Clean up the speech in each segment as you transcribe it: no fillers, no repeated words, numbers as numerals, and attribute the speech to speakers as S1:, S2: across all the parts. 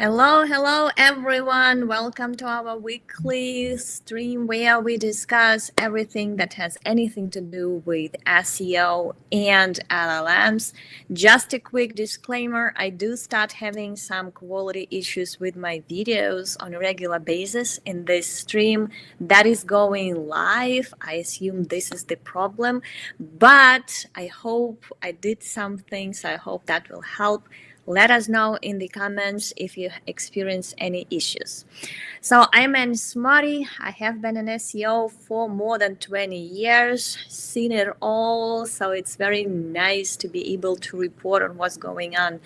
S1: Hello everyone. Welcome to our weekly stream where we discuss everything that has anything to do with SEO and LLMs. Just a quick disclaimer, I do start having some quality issues with my videos on a regular basis in this stream that is going live. I assume this is the problem, but I hope I did some things. I hope that will help. Let us know in the comments if you experience any issues. So I'm Anne Smarty. I have been an SEO for more than 20 years, seen it all. So it's very nice to be able to report on what's going on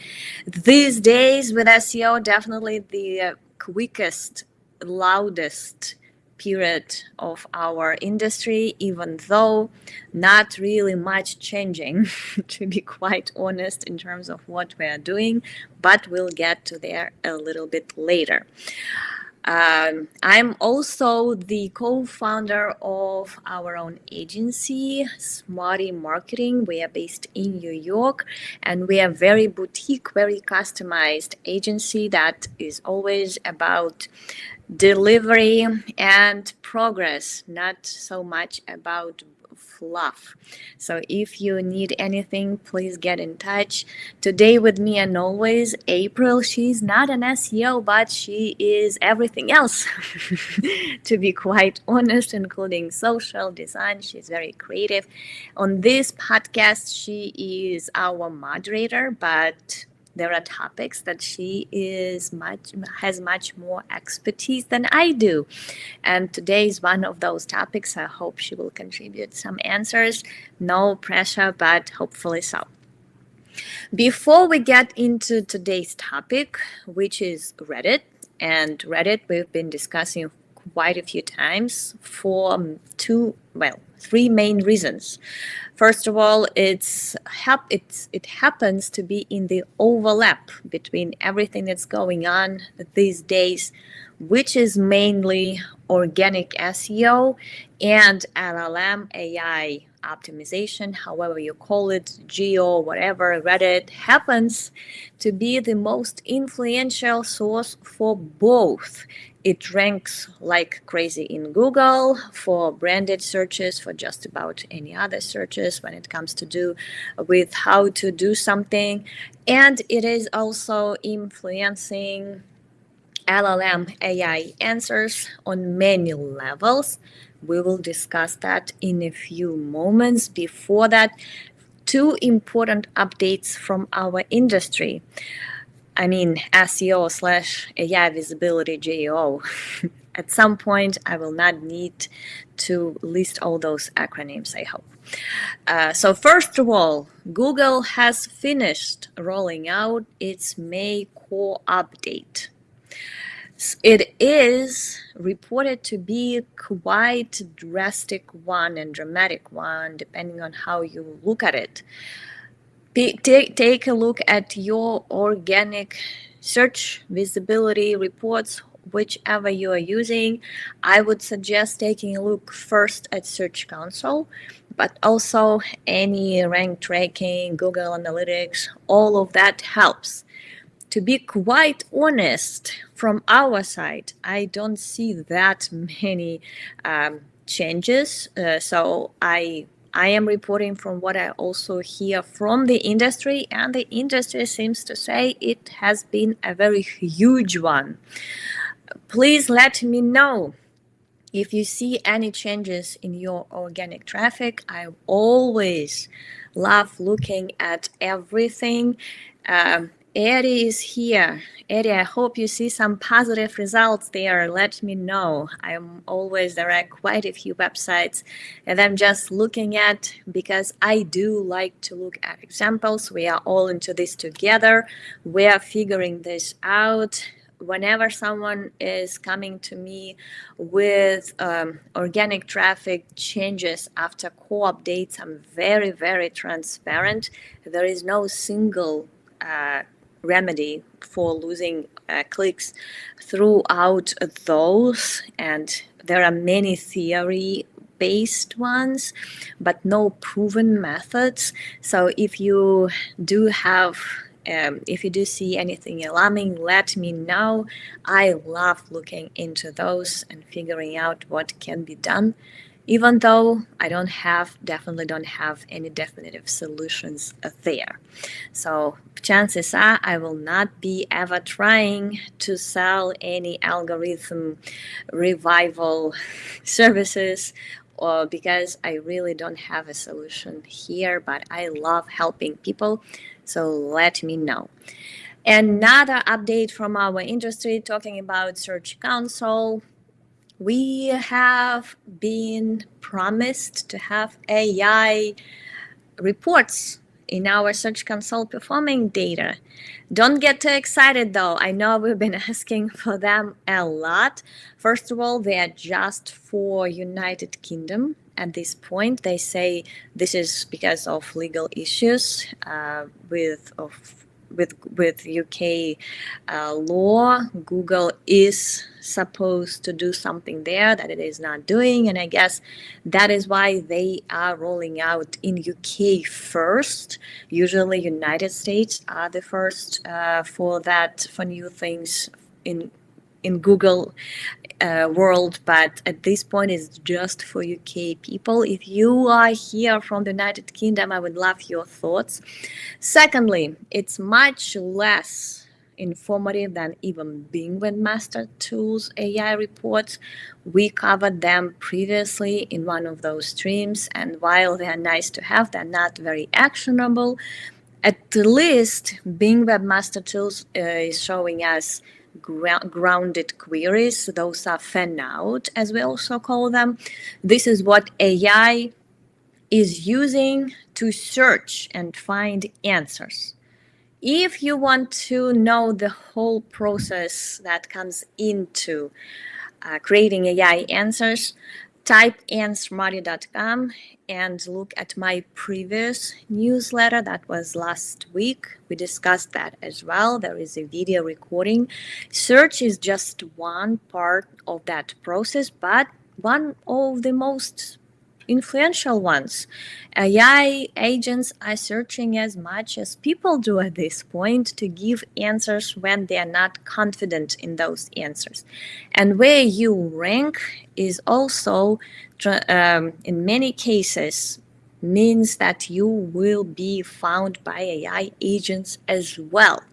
S1: these days with SEO. Definitely the quickest, loudest period of our industry, even though not really much changing, to be quite honest, in terms of what we are doing, but we'll get to there a little bit later. I'm also the co-founder of our own agency, Smarty Marketing. We are based in New York, and we are very boutique, very customized agency that is always about delivery and progress, not so much about fluff. So if you need anything, please get in touch. Today with me and always, April. She's not an SEO, but she is everything else, to be quite honest, including social design. She's very creative. On this podcast, she is our moderator, but there are topics that she has much more expertise than I do. And today is one of those topics. I hope she will contribute some answers. No pressure, but hopefully so. Before we get into today's topic, which is Reddit, and Reddit we've been discussing quite a few times for three main reasons. First of all, it happens to be in the overlap between everything that's going on these days, which is mainly organic SEO and LLM AI optimization, however you call it, geo, whatever. Reddit happens to be the most influential source for both. It ranks like crazy in Google for branded searches, for just about any other searches when it comes to do with how to do something. And it is also influencing LLM AI answers on many levels. We will discuss that in a few moments. Before that, two important updates from our industry. I mean, SEO/AI visibility GEO. At some point, I will not need to list all those acronyms, I hope. So first of all, Google has finished rolling out its May core update. It is reported to be quite drastic one and dramatic one, depending on how you look at it. Take a look at your organic search visibility reports, whichever you are using. I would suggest taking a look first at Search Console, but also any rank tracking, Google Analytics, all of that helps. To be quite honest, from our side, I don't see that many changes. So I am reporting from what I also hear from the industry, and the industry seems to say it has been a very huge one. Please let me know if you see any changes in your organic traffic. I always love looking at everything. Eddie is here. Eddie, I hope you see some positive results there. Let me know. There are quite a few websites that I'm just looking at because I do like to look at examples. We are all into this together. We are figuring this out. Whenever someone is coming to me with organic traffic changes after core updates, I'm very, very transparent. There is no single remedy for losing clicks throughout those, and there are many theory-based ones, but no proven methods. So if you do have If you do see anything alarming, let me know. I love looking into those and figuring out what can be done, even though I definitely don't have any definitive solutions there. So chances are I will not be ever trying to sell any algorithm revival services, or because I really don't have a solution here, but I love helping people. So let me know. Another update from our industry talking about Search Console. We have been promised to have AI reports in our Search Console performing data. Don't get too excited though. I know we've been asking for them a lot. First of all, they are just for United Kingdom. At this point, they say this is because of legal issues with UK law. Google is supposed to do something there that it is not doing, and I guess that is why they are rolling out in UK first. Usually, United States are the first for new things in Google world, but at this point it's just for UK people. If you are here from the United Kingdom, I would love your thoughts. Secondly, it's much less informative than even Bing Webmaster Tools AI reports. We covered them previously in one of those streams, and while they are nice to have, they're not very actionable. At least Bing Webmaster Tools is showing us grounded queries. Those are fan out, as we also call them. This is what AI is using to search and find answers. If you want to know the whole process that comes into creating AI answers, type ansmarty.com and look at my previous newsletter that was last week. We discussed that as well. There is a video recording. Search is just one part of that process, but one of the most influential ones. AI agents are searching as much as people do at this point to give answers when they are not confident in those answers. And where you rank is also, in many cases, means that you will be found by AI agents as well.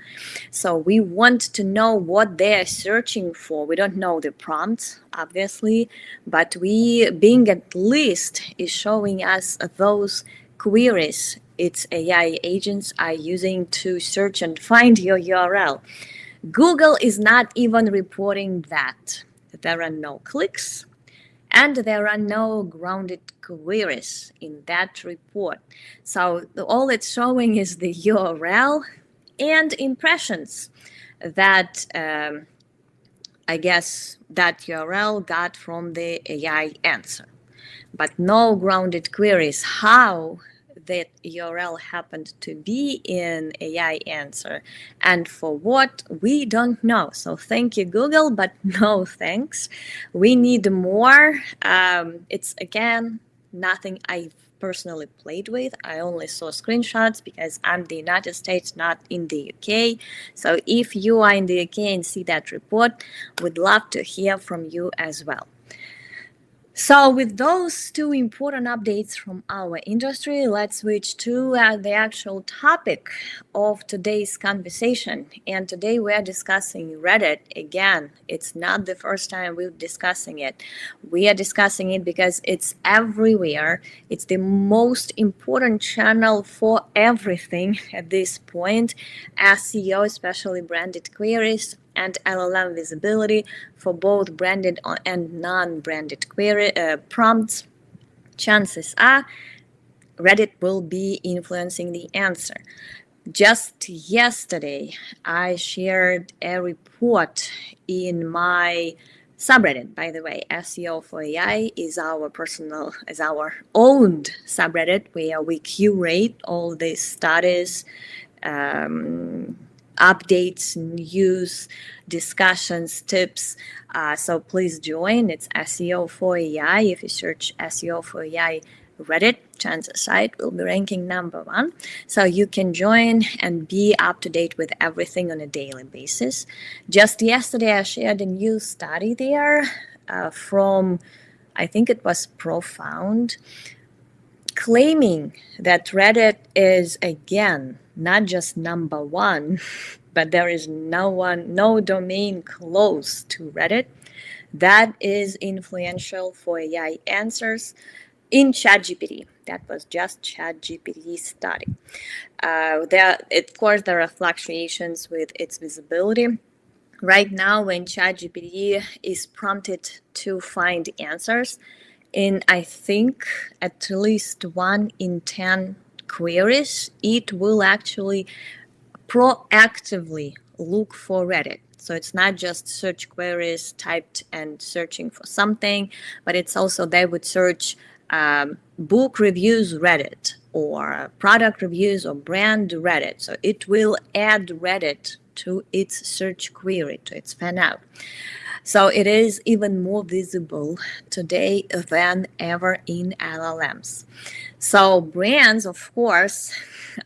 S1: So we want to know what they are searching for. We don't know the prompts, obviously, but Bing at least is showing us those queries its AI agents are using to search and find your URL. Google is not even reporting that. There are no clicks, and there are no grounded queries in that report. So all it's showing is the URL and impressions that I guess that URL got from the AI answer, but no grounded queries. How that URL happened to be in AI answer and for what, we don't know. So thank you, Google, but no thanks. We need more. It's again nothing I've personally played with. I only saw screenshots because I'm in the United States, not in the UK. So if you are in the UK and see that report, we'd love to hear from you as well. So with those two important updates from our industry, let's switch to the actual topic of today's conversation. And today we are discussing Reddit again. It's not the first time we're discussing it. We are discussing it because it's everywhere. It's the most important channel for everything at this point. SEO, especially branded queries, and LLM visibility for both branded and non-branded query prompts. Chances are Reddit will be influencing the answer. Just yesterday, I shared a report in my subreddit. By the way, SEO for AI is our owned subreddit where we curate all the studies, updates, news, discussions, tips. So please join. It's SEO for AI. If you search SEO for AI Reddit, chances aside, will be ranking number one. So you can join and be up to date with everything on a daily basis. Just yesterday, I shared a new study there from, I think it was Profound, claiming that Reddit is again not just number one, but there is no domain close to Reddit that is influential for AI answers in ChatGPT. That was just ChatGPT study. Of course, there are fluctuations with its visibility. Right now, when ChatGPT is prompted to find answers, in I think at least 1 in 10 queries, it will actually proactively look for Reddit. So it's not just search queries typed and searching for something, but it's also they would search book reviews Reddit or product reviews or brand Reddit. So it will add Reddit to its search query, to its fan out. So it is even more visible today than ever in LLMs. So brands, of course,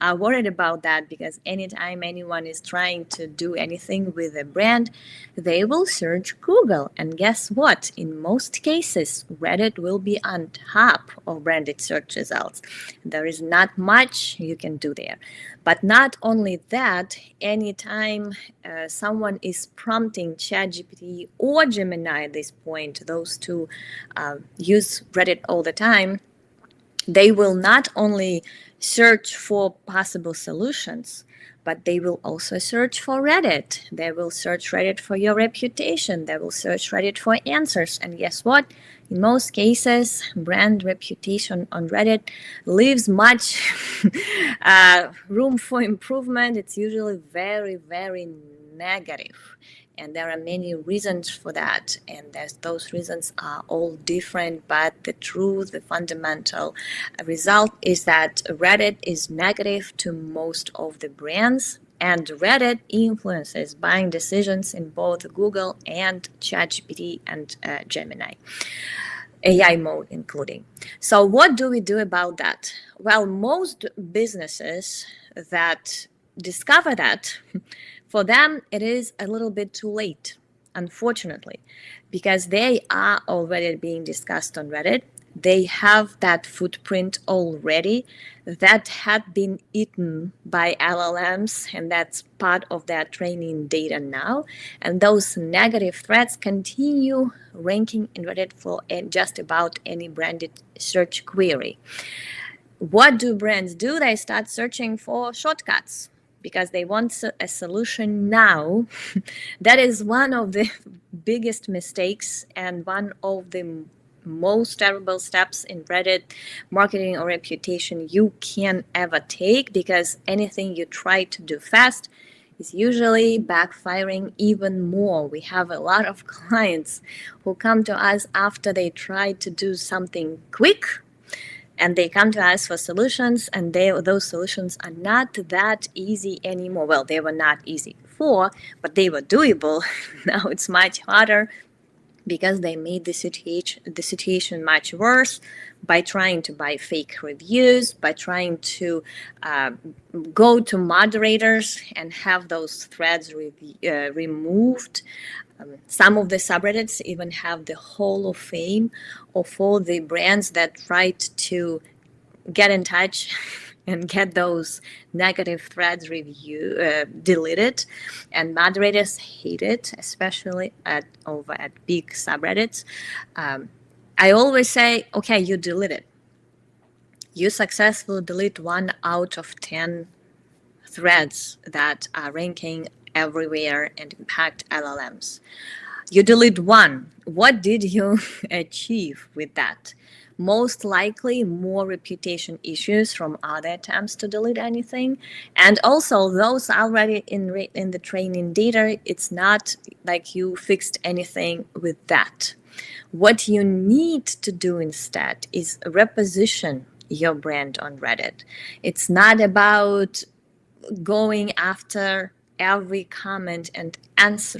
S1: are worried about that because anytime anyone is trying to do anything with a brand, they will search Google. And guess what? In most cases, Reddit will be on top of branded search results. There is not much you can do there. But not only that, anytime someone is prompting ChatGPT or Gemini at this point, those two use Reddit all the time, they will not only search for possible solutions, but they will also search for Reddit. They will search Reddit for your reputation. They will search Reddit for answers. And guess what? In most cases, brand reputation on Reddit leaves much room for improvement. It's usually very, very negative. And there are many reasons for that. And those reasons are all different. But the truth, the fundamental result is that Reddit is negative to most of the brands. And Reddit influences buying decisions in both Google and ChatGPT and Gemini. AI mode including. So what do we do about that? Well, most businesses that discover that, for them, it is a little bit too late, unfortunately, because they are already being discussed on Reddit. They have that footprint already that had been eaten by LLMs, and that's part of their training data now. And those negative threats continue ranking in Reddit for just about any branded search query. What do brands do? They start searching for shortcuts because they want a solution now. That is one of the biggest mistakes and one of the most terrible steps in Reddit marketing or reputation you can ever take, because anything you try to do fast is usually backfiring even more. We have a lot of clients who come to us after they try to do something quick, and they come to us for solutions, and those solutions are not that easy anymore. Well, they were not easy before, but they were doable. Now it's much harder because they made the situation much worse by trying to buy fake reviews, by trying to go to moderators and have those threads removed. Some of the subreddits even have the Hall of Fame of all the brands that tried to get in touch and get those negative threads deleted. And moderators hate it, especially over at big subreddits. I always say, okay, you delete it. You successfully delete 1 out of 10 threads that are ranking everywhere and impact LLMs. You delete 1. What did you achieve with that? Most likely more reputation issues from other attempts to delete anything. And also those already in the training data, it's not like you fixed anything with that. What you need to do instead is reposition your brand on Reddit. It's not about going after every comment and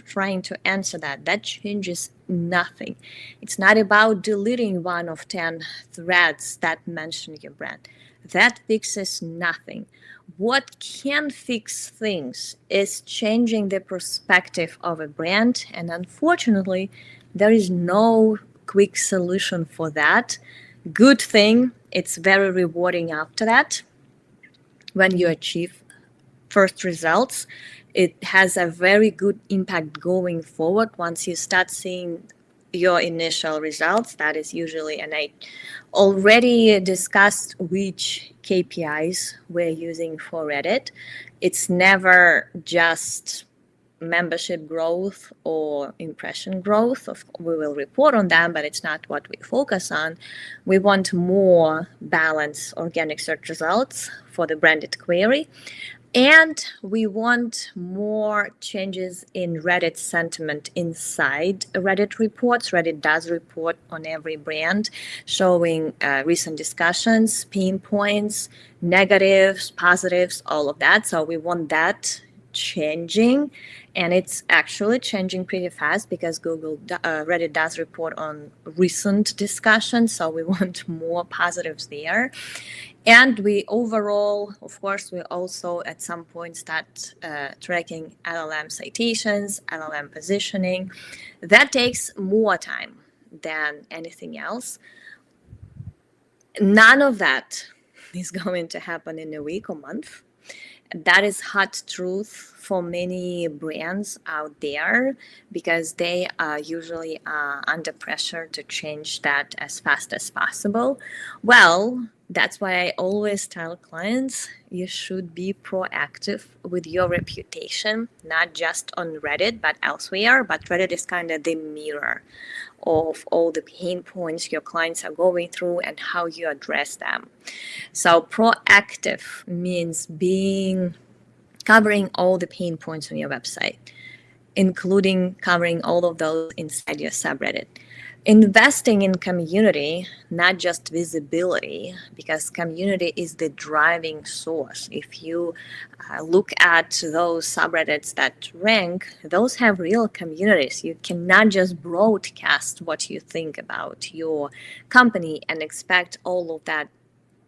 S1: trying to answer that. That changes nothing. It's not about deleting one of 10 threads that mention your brand. That fixes nothing. What can fix things is changing the perspective of a brand, and unfortunately, there is no quick solution for that. Good thing, it's very rewarding after that when you achieve first results. It has a very good impact going forward once you start seeing your initial results. That is usually, and I already discussed which KPIs we're using for Reddit. It's never just membership growth or impression growth. We will report on them, but it's not what we focus on. We want more balanced organic search results for the branded query. And we want more changes in Reddit sentiment inside Reddit reports. Reddit does report on every brand, showing recent discussions, pain points, negatives, positives, all of that. So we want that changing, and it's actually changing pretty fast because Reddit does report on recent discussions, so we want more positives there. And we overall, of course, we also at some point start tracking LLM citations, LLM positioning. That takes more time than anything else. None of that is going to happen in a week or month. That is hard truth for many brands out there because they are usually under pressure to change that as fast as possible. Well, that's why I always tell clients you should be proactive with your reputation, not just on Reddit, but elsewhere. But Reddit is kind of the mirror of all the pain points your clients are going through and how you address them. So proactive means covering all the pain points on your website, including covering all of those inside your subreddit. Investing in community, not just visibility, because community is the driving source. If you look at those subreddits that rank, those have real communities. You cannot just broadcast what you think about your company and expect all of that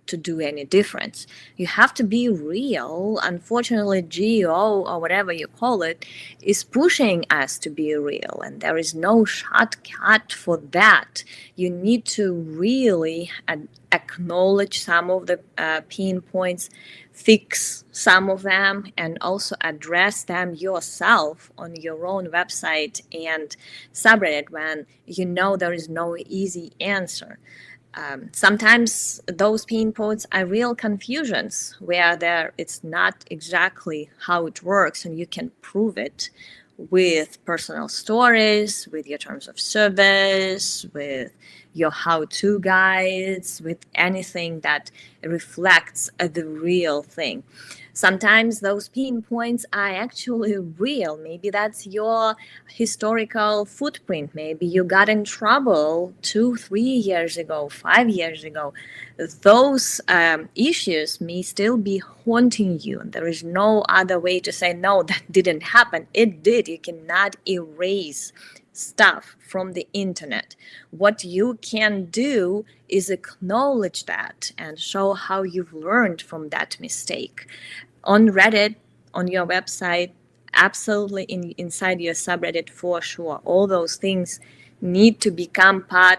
S1: to do any difference. You have to be real. Unfortunately, GEO or whatever you call it is pushing us to be real, and there is no shortcut for that. You need to really acknowledge some of the pain points, fix some of them, and also address them yourself on your own website and subreddit when you know there is no easy answer. Sometimes those pain points are real confusions where it's not exactly how it works, and you can prove it with personal stories, with your terms of service, with your how-to guides, with anything that reflects the real thing. Sometimes those pain points are actually real. Maybe that's your historical footprint. Maybe you got in trouble 2-3 years ago, 5 years ago. Those issues may still be haunting you. There is no other way to say, no, that didn't happen. It did. You cannot erase stuff from the internet. What you can do is acknowledge that and show how you've learned from that mistake. On Reddit, on your website, absolutely inside your subreddit for sure. All those things need to become part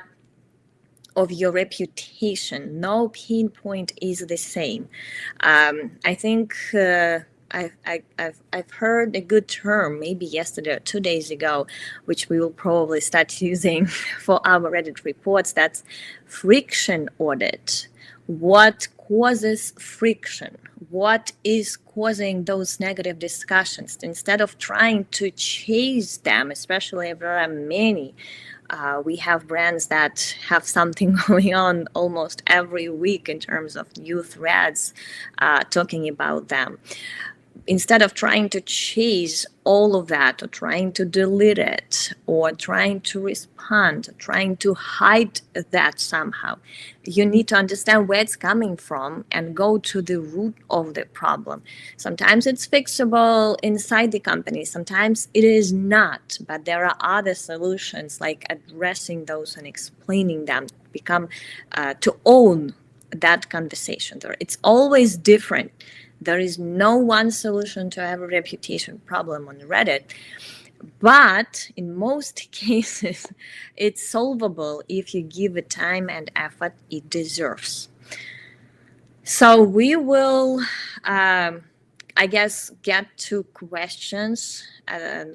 S1: of your reputation. No pain point is the same. I think I've heard a good term maybe yesterday or 2 days ago, which we will probably start using for our Reddit reports. That's friction audit. What causes friction? What is causing those negative discussions? Instead of trying to chase them, especially if there are many, we have brands that have something going on almost every week in terms of new threads talking about them. instead of trying to chase all of that or trying to delete it or trying to respond, trying to hide that somehow, you need to understand where it's coming from and go to the root of the problem. Sometimes it's fixable inside the company, sometimes it is not, but there are other solutions like addressing those and explaining them, become to own that conversation. It's always different. There is no one solution to every reputation problem on Reddit, but in most cases, it's solvable if you give it time and effort it deserves. So we will, I guess, get to questions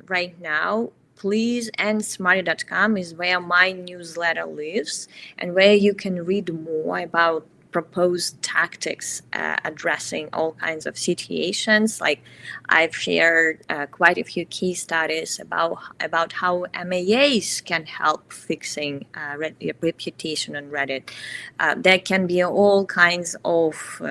S1: right now. Please, and smarty.com is where my newsletter lives and where you can read more about proposed tactics addressing all kinds of situations. Like I've shared quite a few case studies about how MAAs can help fixing reputation on Reddit. There can be all kinds of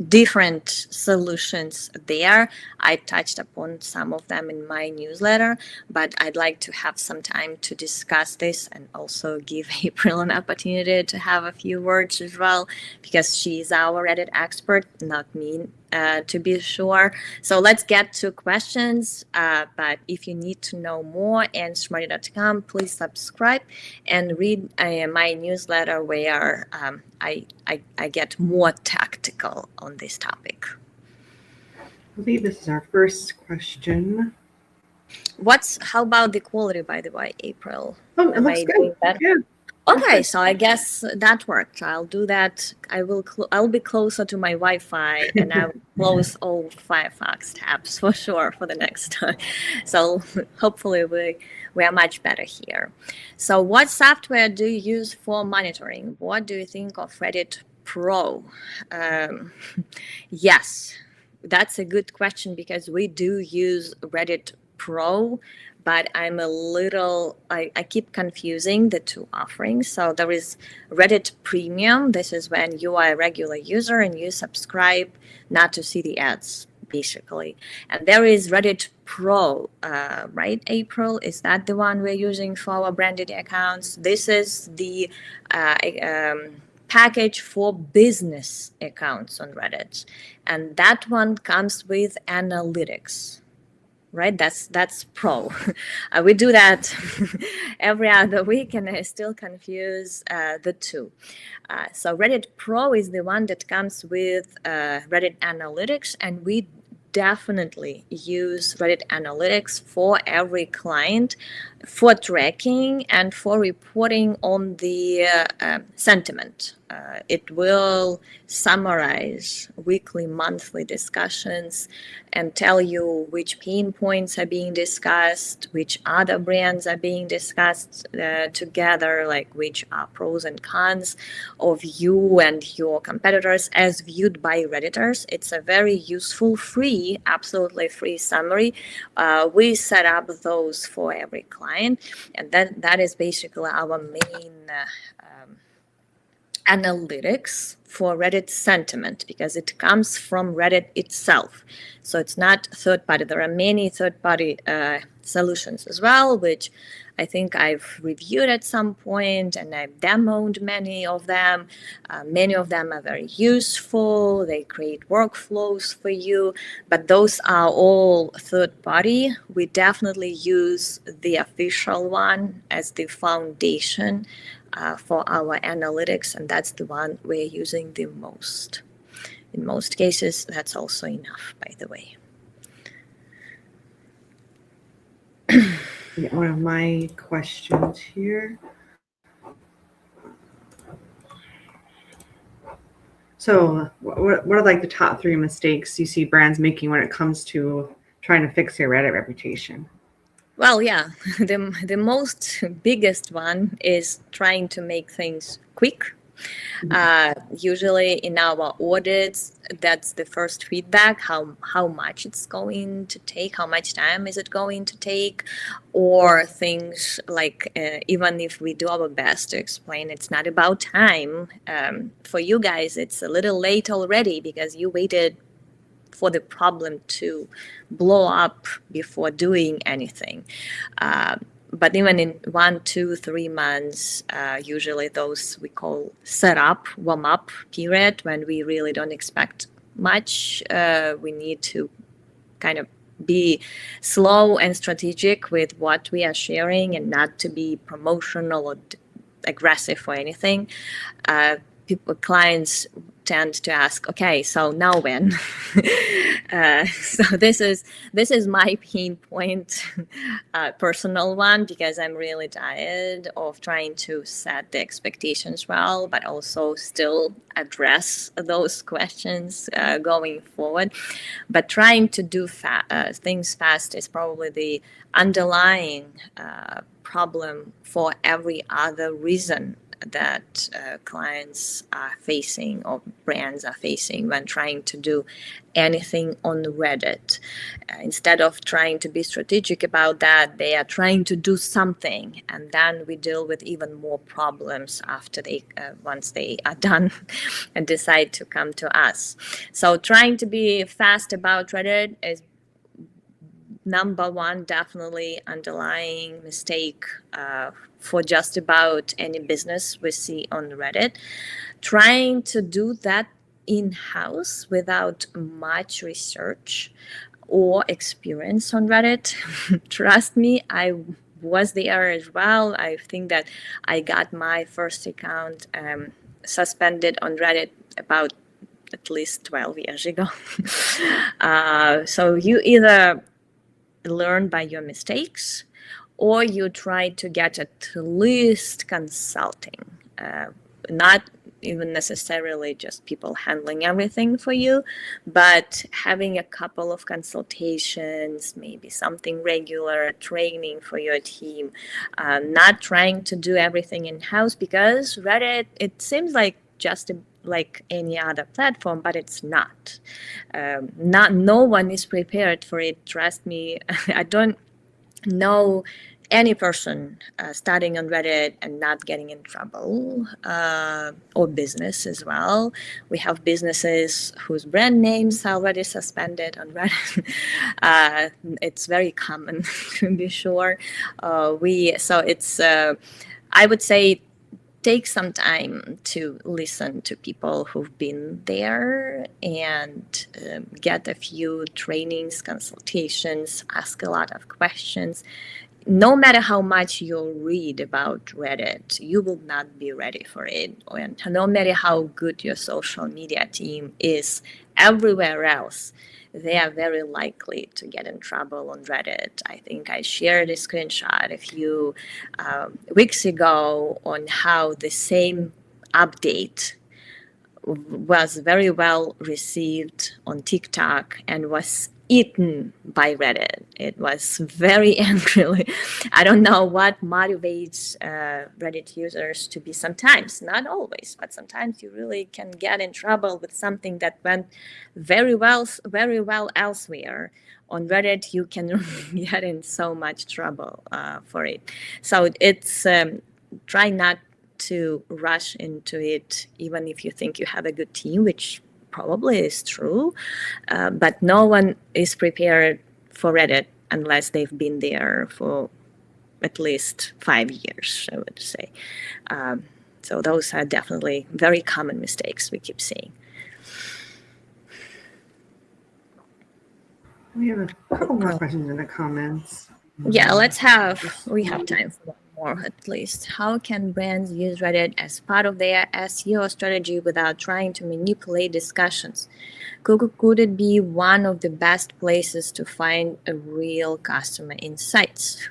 S1: different solutions there. I touched upon some of them in my newsletter, but I'd like to have some time to discuss this and also give April an opportunity to have a few words as well, because she's our Reddit expert, not me, to be sure. So let's get to questions. But if you need to know more and smarty.com, please subscribe and read my newsletter where I get more tactical on this topic.
S2: I believe this is our first question.
S1: How about the quality, by the way, April?
S2: Oh, it looks good. Yeah.
S1: Okay, so I guess that worked. I'll do that. I'll be closer to my Wi-Fi, and I'll close all Firefox tabs for sure for the next time. So hopefully we are much better here. So what software do you use for monitoring? What do you think of Reddit Pro? Yes, that's a good question because we do use Reddit Pro, but I keep confusing the two offerings. So there is Reddit Premium. This is when you are a regular user and you subscribe not to see the ads, basically. And there is Reddit Pro, right, April? Is that the one we're using for our branded accounts? This is the package for business accounts on Reddit. And that one comes with analytics. Right, that's Pro. We do that every other week, and I still confuse the two. So Reddit Pro is the one that comes with Reddit Analytics, and we definitely use Reddit Analytics for every client for tracking and for reporting on the sentiment. It will summarize weekly, monthly discussions and tell you which pain points are being discussed, which other brands are being discussed together, like which are pros and cons of you and your competitors as viewed by Redditors. It's a very useful, free, absolutely free summary. We set up those for every client, and that is basically our main analytics for Reddit sentiment, because it comes from Reddit itself. So it's not third party. There are many third party solutions as well, which I think I've reviewed at some point, and I've demoed many of them. Many of them are very useful. They create workflows for you, but those are all third party. We definitely use the official one as the foundation for our analytics, and that's the one we're using the most. In most cases, that's also enough, by the way.
S2: Yeah, one of my questions here. So what are like the top 3 mistakes you see brands making when it comes to trying to fix their Reddit reputation?
S1: Well, yeah, the most biggest one is trying to make things quick. Usually in our audits, that's the first feedback, how much it's going to take, how much time is it going to take, or things like even if we do our best to explain it's not about time, for you guys it's a little late already because you waited for the problem to blow up before doing anything. But even in 1, 2, 3 months, usually those we call setup, warm up period, when we really don't expect much, we need to kind of be slow and strategic with what we are sharing and not to be promotional or aggressive or anything. Clients tend to ask, okay, so now when? So this is my pain point, personal one, because I'm really tired of trying to set the expectations well, but also still address those questions going forward. But trying to do things fast is probably the underlying problem for every other reason that clients are facing or brands are facing when trying to do anything on Reddit. Instead of trying to be strategic about that, they are trying to do something, and then we deal with even more problems after they once they are done and decide to come to us. So trying to be fast about Reddit is number one, definitely underlying mistake for just about any business we see on Reddit. Trying to do that in-house without much research or experience on Reddit. Trust me, I was there as well. I think that I got my first account suspended on Reddit about at least 12 years ago. So you either learn by your mistakes, or you try to get at least consulting, not even necessarily just people handling everything for you, but having a couple of consultations, maybe something regular, training for your team, not trying to do everything in-house, because Reddit, it seems like just like any other platform, but it's not. No one is prepared for it. Trust me. I don't know any person starting on Reddit and not getting in trouble, or business as well. We have businesses whose brand names are already suspended on Reddit. It's very common, to be sure. So it's I would say take some time to listen to people who've been there and get a few trainings, consultations, ask a lot of questions. No matter how much you'll read about Reddit, you will not be ready for it. And no matter how good your social media team is everywhere else, they are very likely to get in trouble on Reddit. I think I shared a screenshot a few weeks ago on how the same update was very well received on TikTok and was eaten by Reddit. It was very angrily. I don't know what motivates Reddit users to be sometimes, not always, but sometimes you really can get in trouble with something that went very well elsewhere. On Reddit, you can get in so much trouble for it. So it's try not to rush into it, even if you think you have a good team, which probably is true. But no one is prepared for Reddit unless they've been there for at least 5 years, I would say. So those are definitely very common mistakes we keep seeing.
S2: We have a couple more questions in the comments.
S1: Yeah, we have time for one more at least. How can brands use Reddit as part of their SEO strategy without trying to manipulate discussions? Could it be one of the best places to find a real customer insights?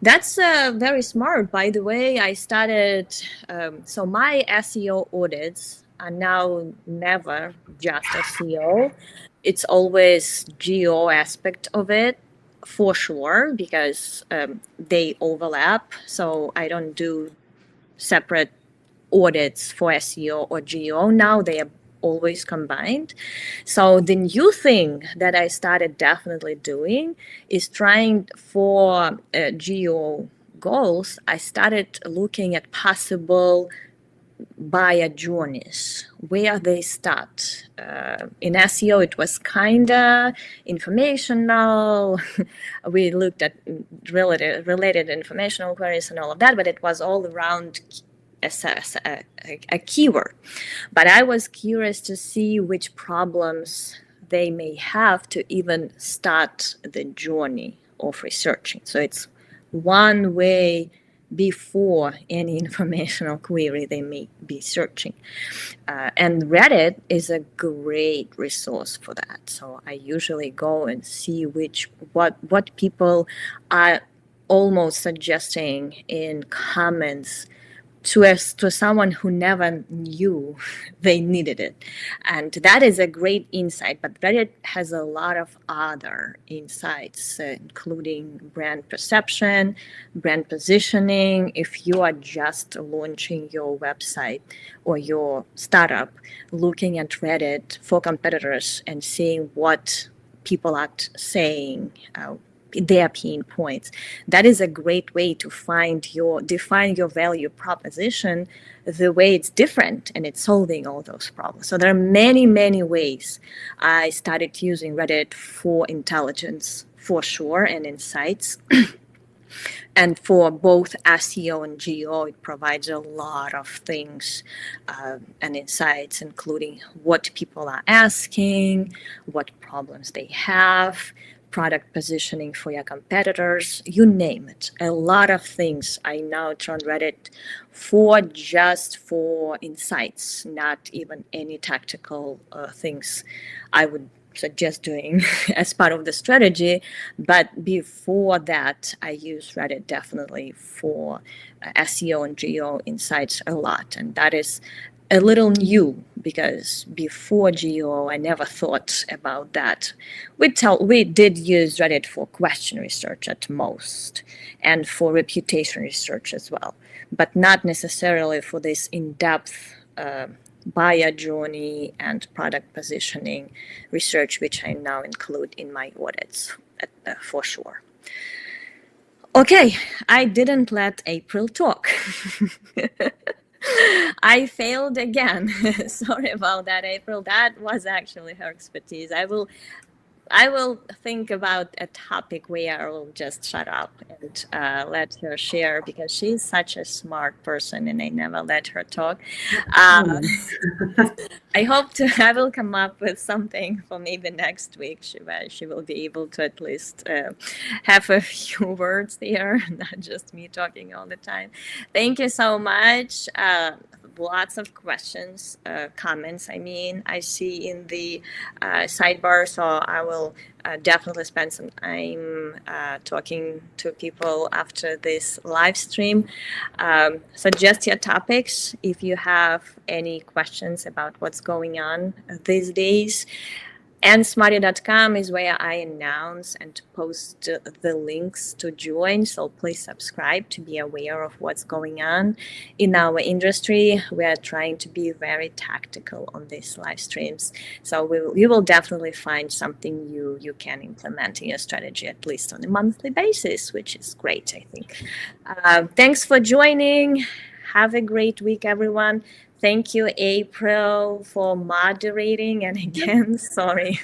S1: That's very smart. By the way, I started, so my SEO audits are now never just SEO. It's always geo aspect of it, for sure, because they overlap. So I don't do separate audits for SEO or geo. Now they are always combined. So the new thing that I started definitely doing is trying for geo goals. I started looking at possible buyer journeys, where they start. In SEO, it was kinda informational. We looked at related informational queries and all of that, but it was all around a keyword. But I was curious to see which problems they may have to even start the journey of researching. So it's one way before any informational query they may be searching. And Reddit is a great resource for that. So I usually go and see what people are almost suggesting in comments to someone who never knew they needed it. And that is a great insight, but Reddit has a lot of other insights, including brand perception, brand positioning. If you are just launching your website or your startup, looking at Reddit for competitors and seeing what people are saying, their pain points. That is a great way to define your value proposition the way it's different and it's solving all those problems. So there are many, many ways. I started using Reddit for intelligence for sure and insights. And for both SEO and GEO, it provides a lot of things and insights, including what people are asking, what problems they have, product positioning for your competitors, you name it. A lot of things I now turn Reddit for insights, not even any tactical things I would suggest doing as part of the strategy. But before that, I use Reddit definitely for SEO and GEO insights a lot. And that is a little new because before GEO, I never thought about that. We did use Reddit for question research at most and for reputation research as well, but not necessarily for this in-depth buyer journey and product positioning research, which I now include in my audits for sure. Okay, I didn't let April talk. I failed again. Sorry about that, April. That was actually her expertise. I will think about a topic where I will just shut up and let her share because she's such a smart person and I never let her talk. I will come up with something for maybe next week. She will be able to at least have a few words there, not just me talking all the time. Thank you so much. Lots of questions, comments. I see in the sidebar, so I will definitely spend some time talking to people after this live stream. Suggest your topics if you have any questions about what's going on these days. And smarty.com is where I announce and post the links to join. So please subscribe to be aware of what's going on in our industry. We are trying to be very tactical on these live streams. So you will definitely find something you can implement in your strategy, at least on a monthly basis, which is great, I think. Thanks for joining. Have a great week, everyone. Thank you, April, for moderating. And again, sorry.